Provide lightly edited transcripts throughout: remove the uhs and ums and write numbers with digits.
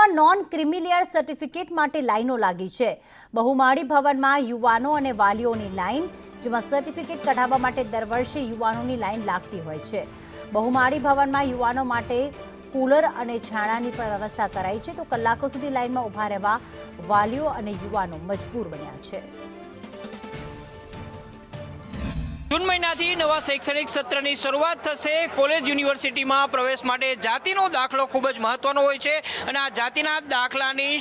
રાજકોટમાં non creamy layer certificate માટે લાઈનો લાગી છે। બહુમાળી ભવનમાં યુવાનો અને વાલીઓની લાઈન, જેમાં સર્ટિફિકેટ કઢાવવા માટે દર વર્ષે યુવાનોની લાઈન લાગતી હોય છે। બહુમાળી ભવનમાં યુવાનો માટે કુલર અને છાણાની પણ વ્યવસ્થા કરાઈ છે, તો કલાકો સુધી લાઈનમાં ઊભા રહેવા વાલીઓ અને યુવાનો મજબૂર બન્યા છે। જૂન મહિનાથી નવા શૈક્ષણિક સત્રની શરૂઆત થશે। કોલેજ યુનિવર્સિટીમાં પ્રવેશ માટે જાતિનો દાખલો ખૂબ જ મહત્વનો હોય છે અને આ જાતિના દાખલાની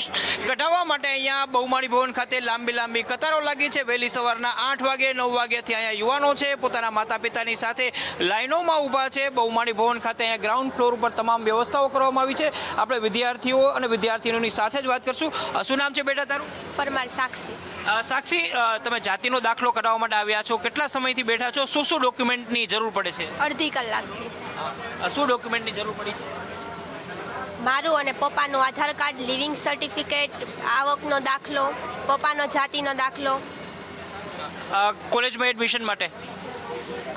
કઢાવવા માટે અહીંયા બહુમાળી ભવન ખાતે લાંબી કતારો લાગી છે। વહેલી સવારના 8 વાગે 9 વાગ્યાથી અહીંયા યુવાનો છે પોતાના માતા પિતાની સાથે લાઈનોમાં ઊભા છે। બહુમાળી ભવન ખાતે અહીંયા ગ્રાઉન્ડ ફ્લોર ઉપર તમામ વ્યવસ્થાઓ કરવામાં આવી છે। આપણે વિદ્યાર્થીઓ અને વિદ્યાર્થીનીઓની સાથે જ વાત કરશું। શું નામ છે બેટા તારું? પરમાર સાક્ષી। સાક્ષી, તમે જાતિનો દાખલો કઢાવવા માટે આવ્યા છો, કેટલા સમયથી બેઠા છો? શું ડોક્યુમેન્ટની જરૂર પડે છે? અડધી કલાકથી। શું ડોક્યુમેન્ટની જરૂર પડી છે? મારું અને પપ્પાનું આધાર કાર્ડ, લિવિંગ સર્ટિફિકેટ, આવકનો દાખલો, પપ્પાનો જાતિનો દાખલો। કોલેજમાં એડમિશન માટે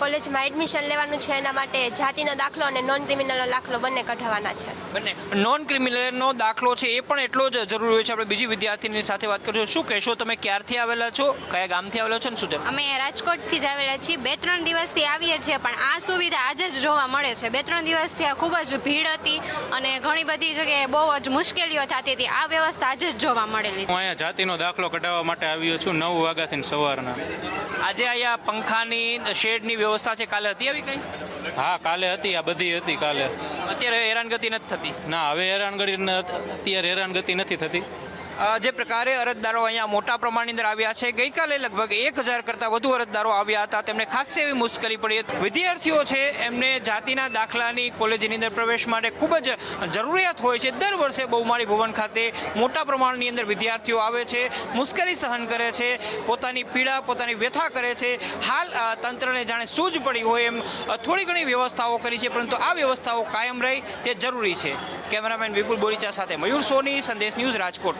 કોલેજમાં એડમિશન લેવાનું છે, એના માટે જાતિનો દાખલો અને નોન ક્રિમિનલનો દાખલો બંને કઢાવવાના છે। બંને નોન ક્રિમિનલનો દાખલો છે એ પણ એટલો જ જરૂરી હોય છે। આપણે બીજી વિદ્યાર્થીની સાથે વાત કરીશું। શું કહેશો, તમે ક્યારથી આવેલા છો, કયા ગામથી આવેલા છો ને શું છે? અમે રાજકોટથી જ આવેલા છીએ। 2-3 દિવસથી આવીએ છીએ, પણ આ સુવિધા આજે જ જોવા મળે છે। 2-3 દિવસથી આ ખૂબ જ ભીડ હતી અને ઘણી બધી જગ્યાએ બહુ જ મુશ્કેલીઓ થતી હતી। આ વ્યવસ્થા આજે જ જોવા મળેલી। હું અહીંયા જાતિનો દાખલો કઢાવવા માટે આવ્યો છું 9 વાગ્યાથી સવારના। આજે અહીંયા પંખાની શેડની વ્યવસ્થા છે, કાલે હતી આવી કંઈ? હા, કાલે હતી, આ બધી હતી કાલે। અત્યારે હેરાનગતિ નથી થતી? ના, હવે અત્યારે હેરાનગતિ નથી થતી। જે પ્રકારે અરજદારો અહીંયા મોટા પ્રમાણની અંદર આવ્યા છે, ગઈકાલે લગભગ 1000 કરતાં વધુ અરજદારો આવ્યા હતા, તેમને ખાસ એવી મુશ્કેલી પડી હતી। વિદ્યાર્થીઓ છે એમને જાતિના દાખલાની કોલેજની અંદર પ્રવેશ માટે ખૂબ જ જરૂરિયાત હોય છે। દર વર્ષે બહુમાળી ભવન ખાતે મોટા પ્રમાણની અંદર વિદ્યાર્થીઓ આવે છે, મુશ્કેલી સહન કરે છે, પોતાની પીડા, પોતાની વ્યથા કરે છે। હાલ તંત્રને જાણે સૂઝ પડી હોય એમ થોડી ઘણી વ્યવસ્થાઓ કરી છે, પરંતુ આ વ્યવસ્થાઓ કાયમ રહે તે જરૂરી છે। કેમેરામેન વિપુલ બોરીચા સાથે મયુર સોની, સંદેશ ન્યૂઝ, રાજકોટ।